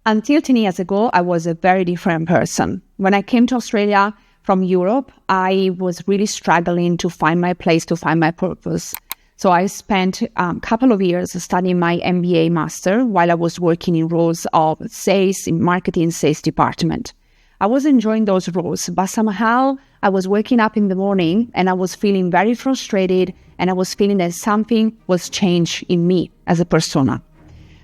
Until 10 years ago, I was a very different person. When I came to Australia from Europe, I was really struggling to find my place, to find my purpose. So I spent a couple of years studying my MBA master while I was working in roles of sales, in marketing, sales department. I was enjoying those roles, but somehow I was waking up in the morning and I was feeling very frustrated, and I was feeling that something was changed in me as a persona.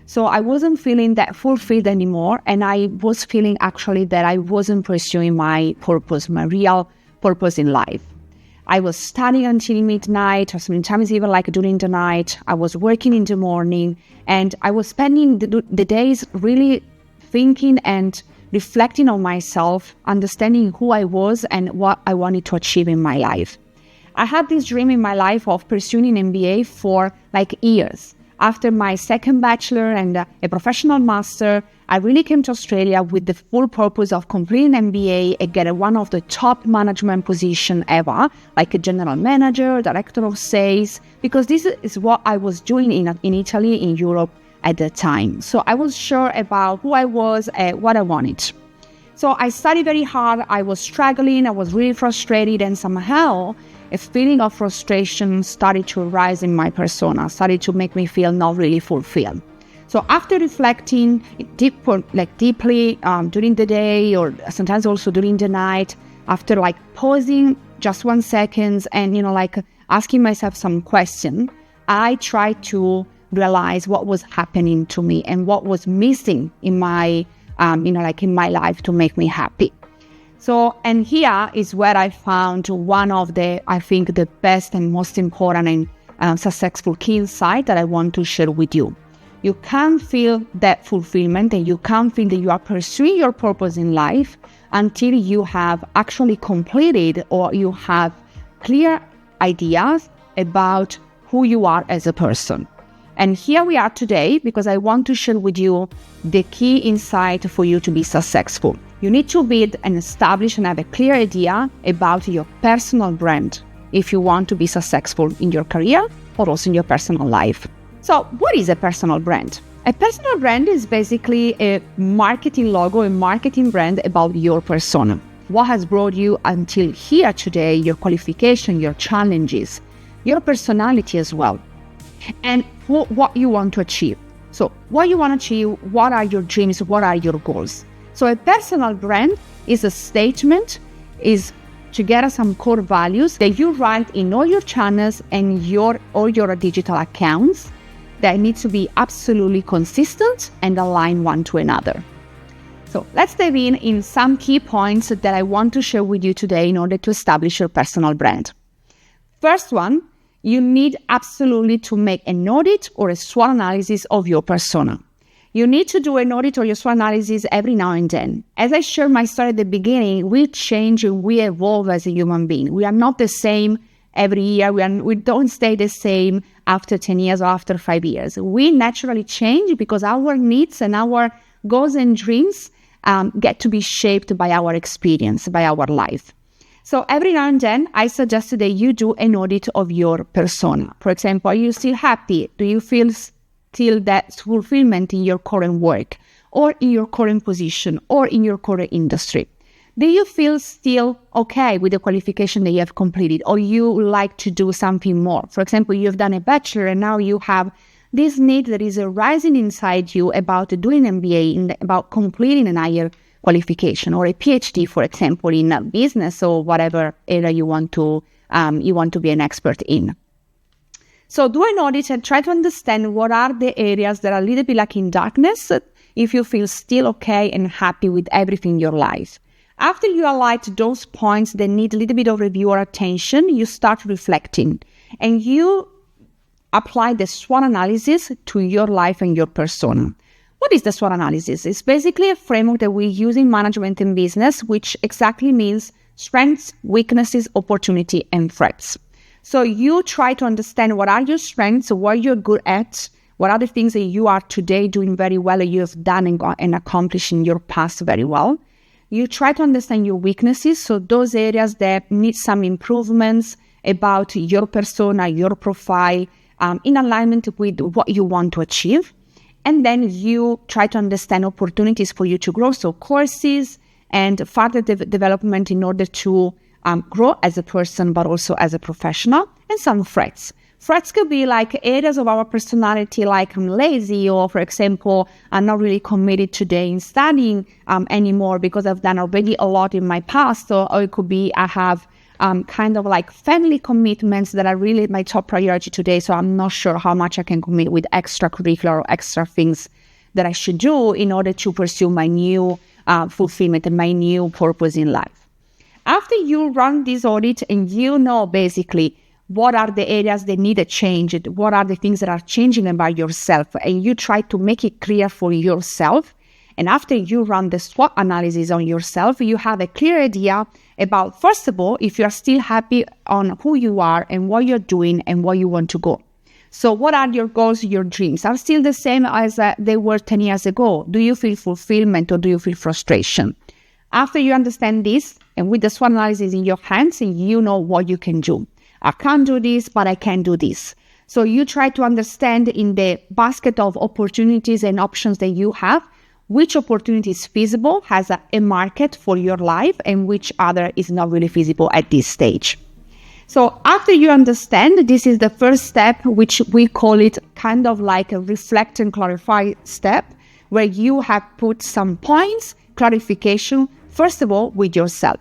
So I wasn't feeling that fulfilled anymore, and I was feeling actually that I wasn't pursuing my purpose, my real purpose in life. I was studying until midnight, or sometimes even like during the night. I was working in the morning, and I was spending the days really thinking and reflecting on myself, understanding who I was and what I wanted to achieve in my life. I had this dream in my life of pursuing an MBA for like years. After my second bachelor and a professional master, I really came to Australia with the full purpose of completing an MBA and get one of the top management positions ever, like a general manager, director of sales, because this is what I was doing in Italy, in Europe at the time. So I was sure about who I was and what I wanted. So I studied very hard, I was struggling, I was really frustrated, and somehow a feeling of frustration started to arise in my persona, started to make me feel not really fulfilled. So after reflecting deeply during the day, or sometimes also during the night, after pausing just 1 second and asking myself some question, I tried to realize what was happening to me and what was missing in my in my life to make me happy. So, and here is where I found one of the best and most important and successful key insight that I want to share with you. You can't feel that fulfillment and you can't feel that you are pursuing your purpose in life until you have actually completed or you have clear ideas about who you are as a person. And here we are today because I want to share with you the key insight for you to be successful. You need to build and establish and have a clear idea about your personal brand if you want to be successful in your career or also in your personal life. So what is a personal brand? A personal brand is basically a marketing logo, a marketing brand about your persona. What has brought you until here today, your qualification, your challenges, your personality as well, and what you want to achieve. So what you want to achieve, what are your dreams, what are your goals? So a personal brand is a statement, is together some core values that you write in all your channels and all your digital accounts that need to be absolutely consistent and aligned one to another. So let's dive in some key points that I want to share with you today in order to establish your personal brand. First one, you need absolutely to make an audit or a SWOT analysis of your persona. You need to do an audit or your SWOT analysis every now and then. As I shared my story at the beginning, we change and we evolve as a human being. We are not the same every year. We don't stay the same after 10 years or after 5 years. We naturally change because our needs and our goals and dreams get to be shaped by our experience, by our life. So every now and then, I suggest that you do an audit of your persona. For example, are you still happy? Do you feel still that fulfillment in your current work or in your current position or in your current industry? Do you feel still okay with the qualification that you have completed, or you would like to do something more? For example, you've done a bachelor and now you have this need that is arising inside you about doing an MBA, about completing an higher qualification, or a PhD, for example, in business or whatever area you want to be an expert in. So do an audit and try to understand what are the areas that are a little bit like in darkness if you feel still okay and happy with everything in your life. After you highlight those points that need a little bit of review or attention, you start reflecting and you apply the SWOT analysis to your life and your persona. What is the SWOT analysis? It's basically a framework that we use in management and business, which exactly means strengths, weaknesses, opportunity, and threats. So you try to understand what are your strengths, what you're good at, what are the things that you are today doing very well, or you have done and accomplished in your past very well. You try to understand your weaknesses, so those areas that need some improvements about your persona, your profile, in alignment with what you want to achieve. And then you try to understand opportunities for you to grow. So courses and further development in order to grow as a person, but also as a professional, and some threats. Threats could be like areas of our personality, like I'm lazy, or for example, I'm not really committed today in studying anymore because I've done already a lot in my past. Or it could be I have kind of like family commitments that are really my top priority today. So I'm not sure how much I can commit with extracurricular or extra things that I should do in order to pursue my new fulfillment and my new purpose in life. After you run this audit and you know basically what are the areas that need a change, what are the things that are changing about yourself, and you try to make it clear for yourself. And after you run the SWOT analysis on yourself, you have a clear idea about, first of all, if you're still happy on who you are and what you're doing and where you want to go. So what are your goals, your dreams? Are still the same as they were 10 years ago? Do you feel fulfillment or do you feel frustration? After you understand this, and with the SWOT analysis in your hands, and you know what you can do. I can't do this, but I can do this. So you try to understand in the basket of opportunities and options that you have, which opportunity is feasible, has a market for your life, and which other is not really feasible at this stage. So after you understand, this is the first step, which we call it kind of like a reflect and clarify step, where you have put some points, clarification, first of all, with yourself.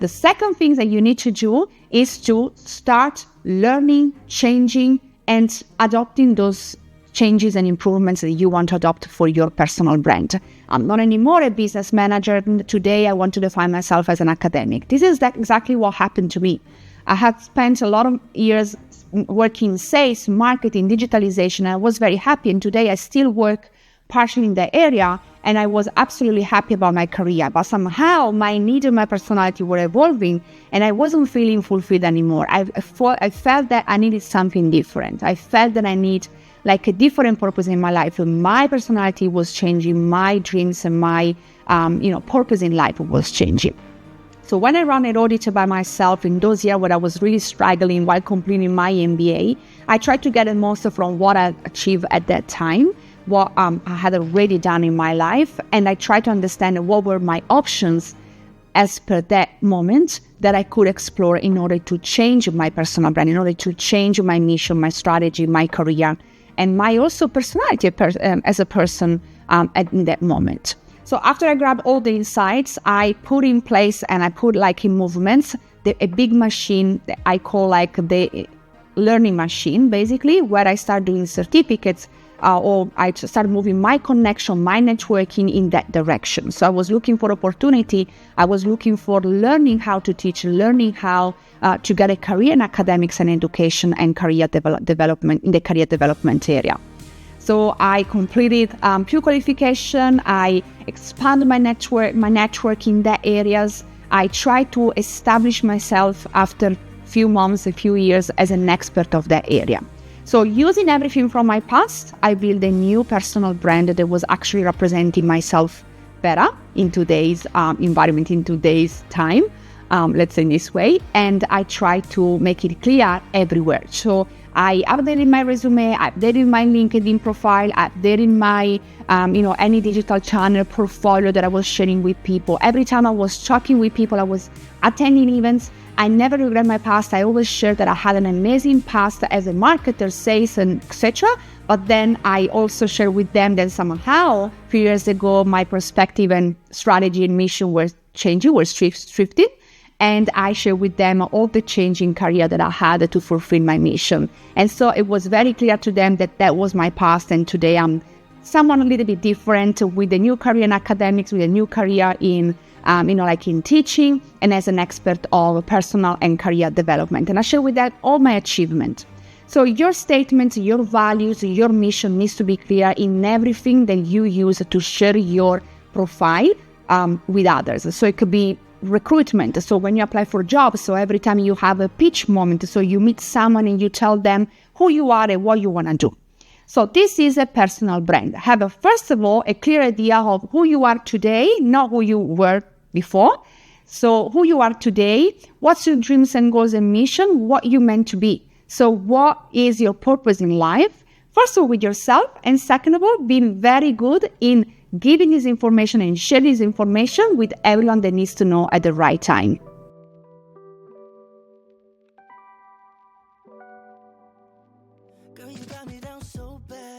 The second thing that you need to do is to start learning, changing, and adopting those changes and improvements that you want to adopt for your personal brand. I'm not anymore a business manager. Today, I want to define myself as an academic. This is exactly what happened to me. I had spent a lot of years working in sales, marketing, digitalization. I was very happy. And today, I still work partially in that area. And I was absolutely happy about my career. But somehow, my needs and my personality were evolving. And I wasn't feeling fulfilled anymore. I felt that I needed something different. I felt that I need like a different purpose in my life. My personality was changing, my dreams and my purpose in life was changing. So when I ran an audit by myself in those years where I was really struggling while completing my MBA, I tried to get the most from what I achieved at that time, what I had already done in my life, and I tried to understand what were my options as per that moment that I could explore in order to change my personal brand, in order to change my mission, my strategy, my career, and my also personality as a person at that moment. So after I grabbed all the insights, I put in place and I put like in movements a big machine that I call like the learning machine, basically, where I start doing certificates or I start moving my connection, my networking in that direction. So I was looking for opportunity. I was looking for learning how to teach, learning how to get a career in academics and education and career development in the career development area. So I completed few qualification. I expanded my network in that areas. I tried to establish myself after few months, a few years as an expert of that area. So using everything from my past, I built a new personal brand that was actually representing myself better in today's environment, in today's time, let's say this way. And I try to make it clear everywhere. So I updated my resume, I updated my LinkedIn profile, I updated my, any digital channel portfolio that I was sharing with people. Every time I was talking with people, I was attending events. I never regret my past. I always share that I had an amazing past as a marketer, sales, and etc. But then I also share with them that somehow, a few years ago, my perspective and strategy and mission were changing, were shifting. And I share with them all the changing career that I had to fulfill my mission. And so it was very clear to them that that was my past. And today I'm someone a little bit different with a new career in academics, with a new career in like in teaching and as an expert of personal and career development. And I share with that all my achievements. So your statements, your values, your mission needs to be clear in everything that you use to share your profile with others. So it could be recruitment. So when you apply for jobs, so every time you have a pitch moment, so you meet someone and you tell them who you are and what you want to do. So this is a personal brand. Have first of all, a clear idea of who you are today, not who you were before. So who you are today, what's your dreams and goals and mission, what you meant to be. So what is your purpose in life? First of all, with yourself, and second of all, being very good in giving this information and sharing this information with everyone that needs to know at the right time. Girl, you got me down so bad.